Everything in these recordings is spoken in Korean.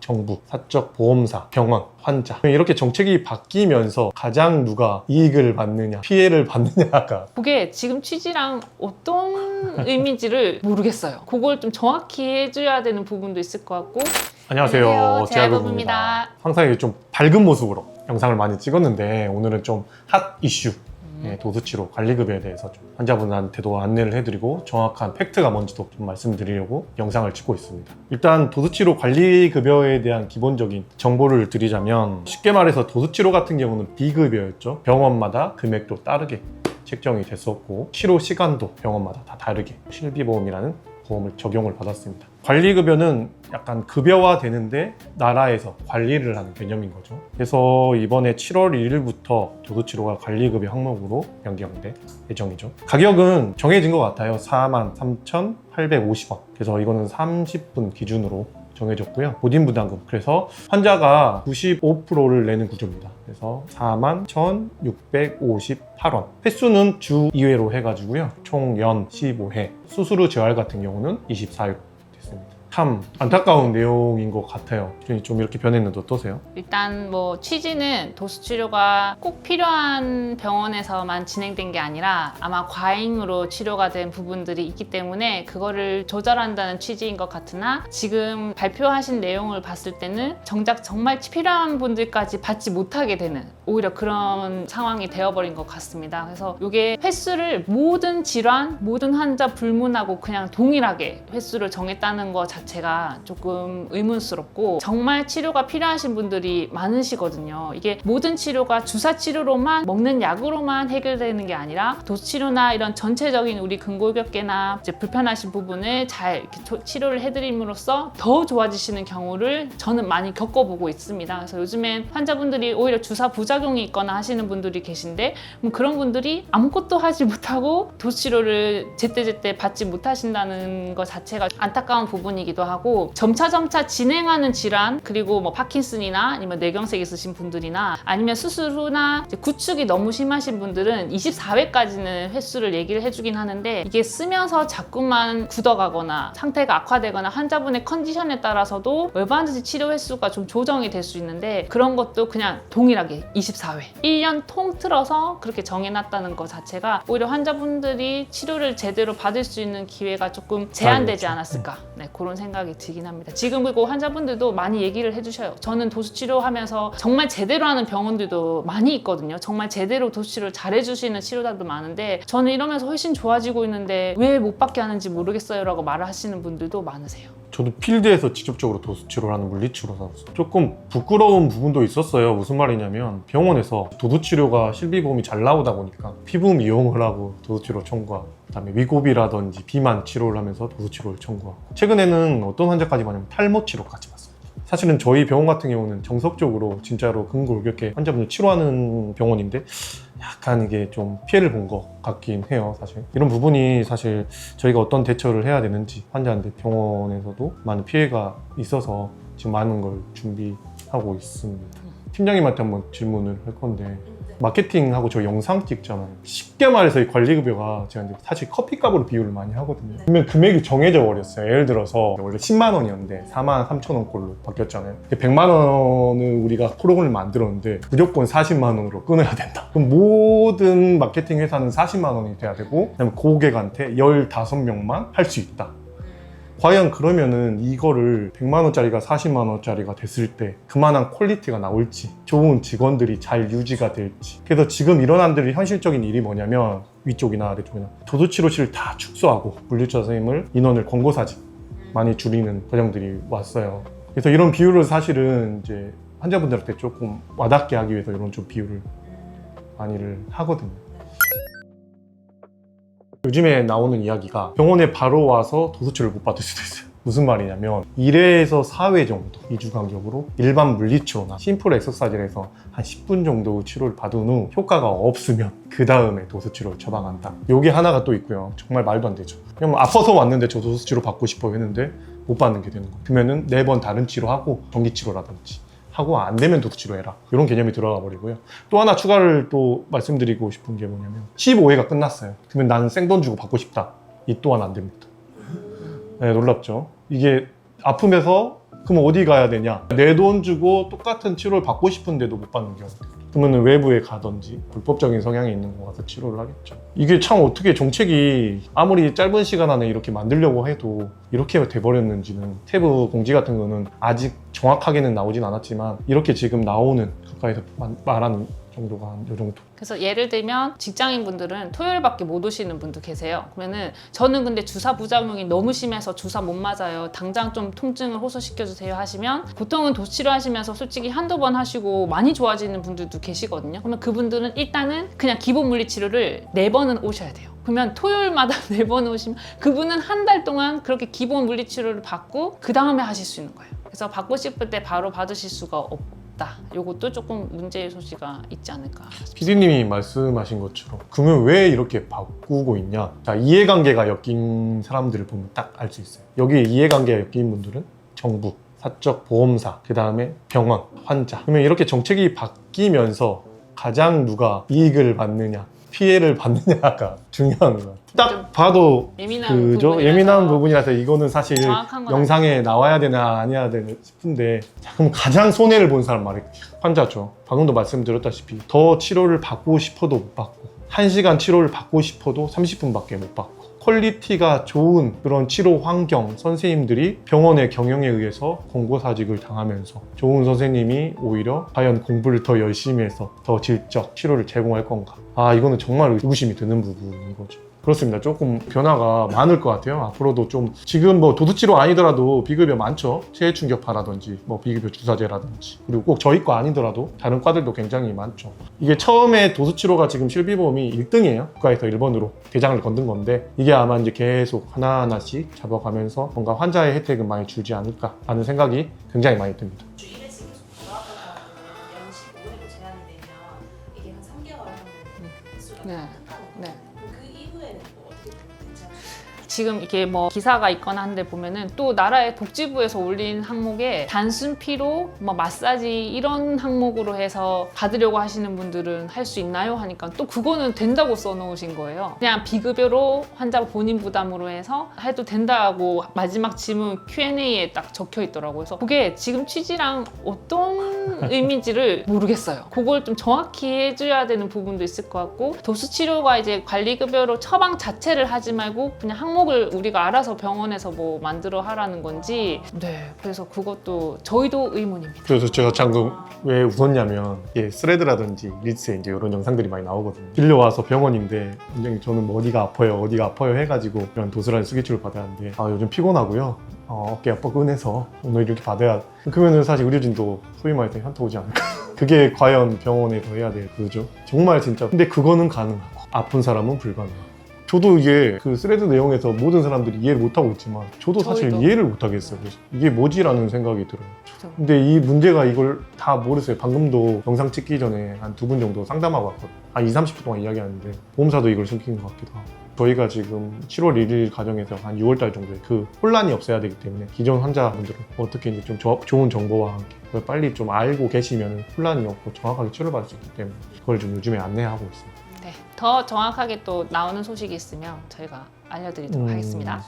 정부, 사적 보험사, 병원, 환자 이렇게 정책이 바뀌면서 가장 누가 이익을 받느냐 피해를 받느냐가 그게 지금 취지랑 어떤 의미인지를 모르겠어요. 그걸 좀 정확히 해줘야 되는 부분도 있을 것 같고. 안녕하세요. 제아부부입니다. 항상 이렇게 좀 밝은 모습으로 영상을 많이 찍었는데 오늘은 좀 핫 이슈 도수치료 관리급여에 대해서 좀 환자분한테도 안내를 해드리고 정확한 팩트가 뭔지도 좀 말씀드리려고 영상을 찍고 있습니다. 일단 도수치료 관리급여에 대한 기본적인 정보를 드리자면 쉽게 말해서 도수치료 같은 경우는 비급여였죠. 병원마다 금액도 따르게 책정이 됐었고 치료 시간도 병원마다 다 다르게 실비보험이라는 보험을 적용을 받았습니다. 관리급여는 약간 급여화 되는데 나라에서 관리를 하는 개념인 거죠. 그래서 이번에 7월 1일부터 도수치료가 관리급여 항목으로 변경될 예정이죠. 가격은 정해진 것 같아요. 43,850원. 그래서 이거는 30분 기준으로 정해졌고요. 고딘부담금. 그래서 환자가 95%를 내는 구조입니다. 그래서 41,658원. 횟수는 주 2회로 해가지고요. 총 연 15회. 수술 후 재활 같은 경우는 24회 됐습니다. 참 안타까운 내용인 것 같아요. 좀 이렇게 변했는데 어떠세요? 일단 뭐 취지는 도수치료가 꼭 필요한 병원에서만 진행된 게 아니라 아마 과잉으로 치료가 된 부분들이 있기 때문에 그거를 조절한다는 취지인 것 같으나 지금 발표하신 내용을 봤을 때는 정작 정말 필요한 분들까지 받지 못하게 되는 오히려 그런 상황이 되어버린 것 같습니다. 그래서 이게 횟수를 모든 질환, 모든 환자 불문하고 그냥 동일하게 횟수를 정했다는 것 자체가 조금 의문스럽고 정말 치료가 필요하신 분들이 많으시거든요. 이게 모든 치료가 주사 치료로만 먹는 약으로만 해결되는 게 아니라 도수치료나 이런 전체적인 우리 근골격계나 이제 불편하신 부분을 잘 이렇게 치료를 해드림으로써 더 좋아지시는 경우를 저는 많이 겪어보고 있습니다. 그래서 요즘엔 환자분들이 오히려 주사 부작용이 있거나 하시는 분들이 계신데 그런 분들이 아무것도 하지 못하고 도수치료를 제때제때 받지 못하신다는 것 자체가 안타까운 부분이기도 하고 점차 진행하는 질환 그리고 뭐 파킨슨이나 아니면 뇌경색 있으신 분들이나 아니면 수술 후나 이제 구축이 너무 심하신 분들은 24회까지는 횟수를 얘기를 해주긴 하는데 이게 쓰면서 자꾸만 굳어가거나 상태가 악화되거나 환자분의 컨디션에 따라서도 얼마든지 치료 횟수가 좀 조정이 될 수 있는데 그런 것도 그냥 동일하게 24회 1년 통틀어서 그렇게 정해놨다는 것 자체가 오히려 환자분들이 치료를 제대로 받을 수 있는 기회가 조금 제한되지 않았을까 네, 그런 생각이 들긴 합니다. 지금 그리고 환자분들도 많이 얘기를 해주셔요. 저는 도수치료 하면서 정말 제대로 하는 병원들도 많이 있거든요. 정말 제대로 도수치료를 잘해주시는 치료자도 많은데 저는 이러면서 훨씬 좋아지고 있는데 왜 못 받게 하는지 모르겠어요 라고 말을 하시는 분들도 많으세요. 저도 필드에서 직접적으로 도수치료를 하는 물리치료사로서 조금 부끄러운 부분도 있었어요. 무슨 말이냐면 병원에서 도수치료가 실비보험이 잘 나오다 보니까 피부음 이용을 하고 도수치료 청구하고 그다음에 위고비라든지 비만 치료를 하면서 도수치료를 청구하고 최근에는 어떤 환자까지 많냐면 탈모 치료까지 봤습니다. 사실은 저희 병원 같은 경우는 정석적으로 진짜로 근골격계 환자분들 치료하는 병원인데 약간 이게 좀 피해를 본 것 같긴 해요. 사실 이런 부분이 사실 저희가 어떤 대처를 해야 되는지 환자한테 병원에서도 많은 피해가 있어서 지금 많은 걸 준비하고 있습니다. 팀장님한테 한번 질문을 할 건데 마케팅하고 저 영상 찍잖아요. 쉽게 말해서 이 관리급여가 제가 이제 사실 커피값으로 비유를 많이 하거든요. 그러면 금액이 정해져 버렸어요. 예를 들어서 원래 10만 원이었는데 43,000원 꼴로 바뀌었잖아요. 100만 원을 우리가 프로그램을 만들었는데 무조건 40만 원으로 끊어야 된다. 그럼 모든 마케팅 회사는 40만 원이 돼야 되고 그다음에 고객한테 15명만 할 수 있다. 과연 그러면은 이거를 100만 원짜리가 40만 원짜리가 됐을 때 그만한 퀄리티가 나올지 좋은 직원들이 잘 유지가 될지 그래서 지금 일어난 현실적인 일이 뭐냐면 위쪽이나 아래쪽이나 도수치료실 다 축소하고 물리치료 선생님을 인원을 권고사직 많이 줄이는 과정들이 왔어요. 그래서 이런 비율을 사실은 이제 환자분들한테 조금 와닿게 하기 위해서 이런 좀 비율을 많이를 하거든요. 요즘에 나오는 이야기가 병원에 바로 와서 도수치료를 못 받을 수도 있어요. 무슨 말이냐면 1회에서 4회 정도 2주 간격으로 일반 물리치료나 심플 엑서사이즈에서 한 10분 정도 치료를 받은 후 효과가 없으면 그 다음에 도수치료를 처방한다. 요게 하나가 또 있고요. 정말 말도 안 되죠. 그냥 아파서 왔는데 저 도수치료 받고 싶어요 했는데 못 받는 게 되는 거예요. 그러면은 4번 다른 치료하고 전기치료라든지 하고 안 되면 도수치료해라 이런 개념이 들어가 버리고요. 또 하나 추가를 또 말씀드리고 싶은 게 뭐냐면 15회가 끝났어요. 그러면 나는 생돈 주고 받고 싶다. 이 또한 안 됩니다. 네, 놀랍죠. 이게 아프면서 그럼 어디 가야 되냐? 내 돈 주고 똑같은 치료를 받고 싶은데도 못 받는 경우. 그러면 외부에 가든지 불법적인 성향이 있는 거 가서 치료를 하겠죠. 이게 참 어떻게 정책이 아무리 짧은 시간 안에 이렇게 만들려고 해도 이렇게 돼버렸는지는 태부 공지 같은 거는 아직 정확하게는 나오진 않았지만 이렇게 지금 나오는 가까이서 말하는 정도가 한 요 정도. 그래서 예를 들면 직장인분들은 토요일밖에 못 오시는 분도 계세요. 그러면은 저는 근데 주사 부작용이 너무 심해서 주사 못 맞아요. 당장 좀 통증을 호소시켜주세요 하시면 보통은 도수치료 하시면서 솔직히 한두 번 하시고 많이 좋아지는 분들도 계시거든요. 그러면 그분들은 일단은 그냥 기본 물리치료를 4번은 오셔야 돼요. 그러면 토요일마다 4번 오시면 그분은 한 달 동안 그렇게 기본 물리치료를 받고 그 다음에 하실 수 있는 거예요. 그래서 받고 싶을 때 바로 받으실 수가 없고 요것도 조금 문제의 소지가 있지 않을까. PD님이 말씀하신 것처럼 그러면 왜 이렇게 바꾸고 있냐? 자, 이해관계가 엮인 사람들을 보면 딱 알 수 있어요. 여기 이해관계가 엮인 분들은 정부, 사적 보험사, 그 다음에 병원, 환자. 그러면 이렇게 정책이 바뀌면서 가장 누가 이익을 받느냐, 피해를 받느냐가 중요한 것 같아요. 딱 봐도 예민한 부분이라서 이거는 사실 영상에 나와야 되나 아니야 되나 싶은데, 자, 그럼 가장 손해를 본 사람 말이에요. 환자죠. 방금도 말씀드렸다시피 더 치료를 받고 싶어도 못 받고 1시간 치료를 받고 싶어도 30분밖에 못 받고 퀄리티가 좋은 그런 치료 환경 선생님들이 병원의 경영에 의해서 권고사직을 당하면서 좋은 선생님이 오히려 과연 공부를 더 열심히 해서 더 질적 치료를 제공할 건가, 이거는 정말 의구심이 드는 부분인 거죠. 그렇습니다. 조금 변화가 많을 것 같아요. 앞으로도 좀 지금 뭐 도수치료 아니더라도 비급여 많죠. 체해충격파라든지 뭐 비급여 주사제라든지, 그리고 꼭 저희 과 아니더라도 다른 과들도 굉장히 많죠. 이게 처음에 도수치료가 지금 실비보험이 1등이에요. 국가에서 1번으로 대장을 건든 건데 이게 아마 이제 계속 하나하나씩 잡아가면서 뭔가 환자의 혜택은 많이 줄지 않을까 하는 생각이 굉장히 많이 듭니다. 주일에 지금 돌아가는 사람들은 연 15회로 제한이 되면 이게 한 3개월 하면 횟수가 네. 끝나는 네. 거예요. 그 이후에는 뭐 어떻게 괜찮으세요? 지금 이게 뭐 기사가 있거나 한데 보면은 또 나라의 복지부에서 올린 항목에 단순 피로, 뭐 마사지 이런 항목으로 해서 받으려고 하시는 분들은 할 수 있나요? 하니까 또 그거는 된다고 써놓으신 거예요. 그냥 비급여로 환자 본인 부담으로 해서 해도 된다고 마지막 질문 Q&A에 딱 적혀 있더라고요. 그래서 그게 지금 취지랑 어떤 의미인지를 모르겠어요. 그걸 좀 정확히 해줘야 되는 부분도 있을 것 같고, 도수치료가 이제 관리급여로 처방 자체를 하지 말고 그냥 항목을 우리가 알아서 병원에서 뭐 만들어 하라는 건지, 네, 그래서 그것도 저희도 의문입니다. 그래서 제가 방금 왜 웃었냐면, 스레드라든지 릴스에 이제 이런 영상들이 많이 나오거든요. 빌려와서 병원인데 굉장히 저는 뭐 어디가 아파요 해가지고 이런 도스라는 수기치료를 받아야 하는데, 요즘 피곤하고요, 어깨가 뻐근해서 오늘 이렇게 받아야, 그러면은 사실 의료진도 소위 말해서 현타 오지 않을까. 그게 과연 병원에서 해야 될 그죠? 정말 진짜. 근데 그거는 가능하고 아픈 사람은 불가능하고. 저도 이게 그 스레드 내용에서 모든 사람들이 이해를 못하고 있지만 저도 사실 저희도. 이해를 못하겠어요. 그래서 이게 뭐지라는 생각이 들어요. 그죠. 근데 이 문제가 이걸 다 모르세요. 방금도 영상 찍기 전에 한 2분 정도 상담하고 왔거든요. 한 20-30분 동안 이야기하는데 보험사도 이걸 숨기는 것 같기도 하고. 저희가 지금 7월 1일 과정에서 한 6월달 정도에 그 혼란이 없어야 되기 때문에 기존 환자분들은 어떻게 이제 좀 좋은 정보와 함께 그걸 빨리 좀 알고 계시면 혼란이 없고 정확하게 치료받을 수 있기 때문에 그걸 좀 요즘에 안내하고 있습니다. 네, 더 정확하게 또 나오는 소식이 있으면 저희가 알려드리도록 하겠습니다.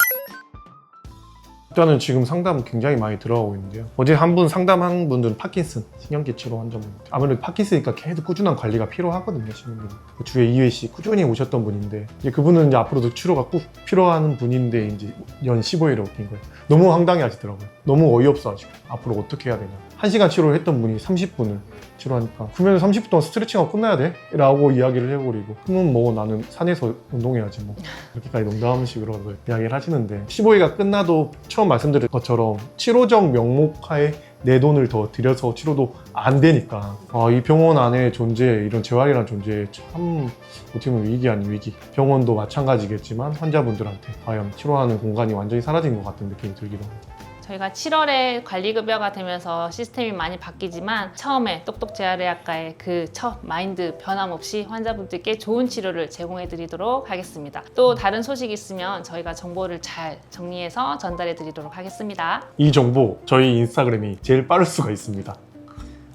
일단은 지금 상담 굉장히 많이 들어가고 있는데요. 어제 한 분 상담한 분들은 파킨슨 신경계 치료 환자분인데, 아무래도 파킨슨이니까 계속 꾸준한 관리가 필요하거든요. 시민들은 주에 2회씩 꾸준히 오셨던 분인데, 이제 그분은 이제 앞으로도 치료가 꼭 필요한 분인데 이제 연 15회로 옮긴 거예요. 너무 황당해 하시더라고요. 너무 어이없어 하시고 앞으로 어떻게 해야 되냐. 1시간 치료를 했던 분이 30분을 치료하니까 그러면 30분 동안 스트레칭하고 끝나야 돼? 라고 이야기를 해버리고, 그러면 뭐 나는 산에서 운동해야지 뭐, 이렇게까지 농담식으로 이야기를 하시는데, 15회가 끝나도 처음 말씀드린 것처럼 치료적 명목하에 내 돈을 더 들여서 치료도 안 되니까, 이 병원 안에 존재, 이런 재활이라는 존재에 참 어떻게 보면 위기 아닌 위기. 병원도 마찬가지겠지만 환자분들한테 과연 치료하는 공간이 완전히 사라진 것 같은 느낌이 들기도 합니다. 저희가 7월에 관리급여가 되면서 시스템이 많이 바뀌지만 처음에 똑똑재활의학과의 그 첫 마인드 변함없이 환자분들께 좋은 치료를 제공해 드리도록 하겠습니다. 또 다른 소식 있으면 저희가 정보를 잘 정리해서 전달해 드리도록 하겠습니다. 이 정보 저희 인스타그램이 제일 빠를 수가 있습니다.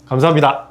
감사합니다.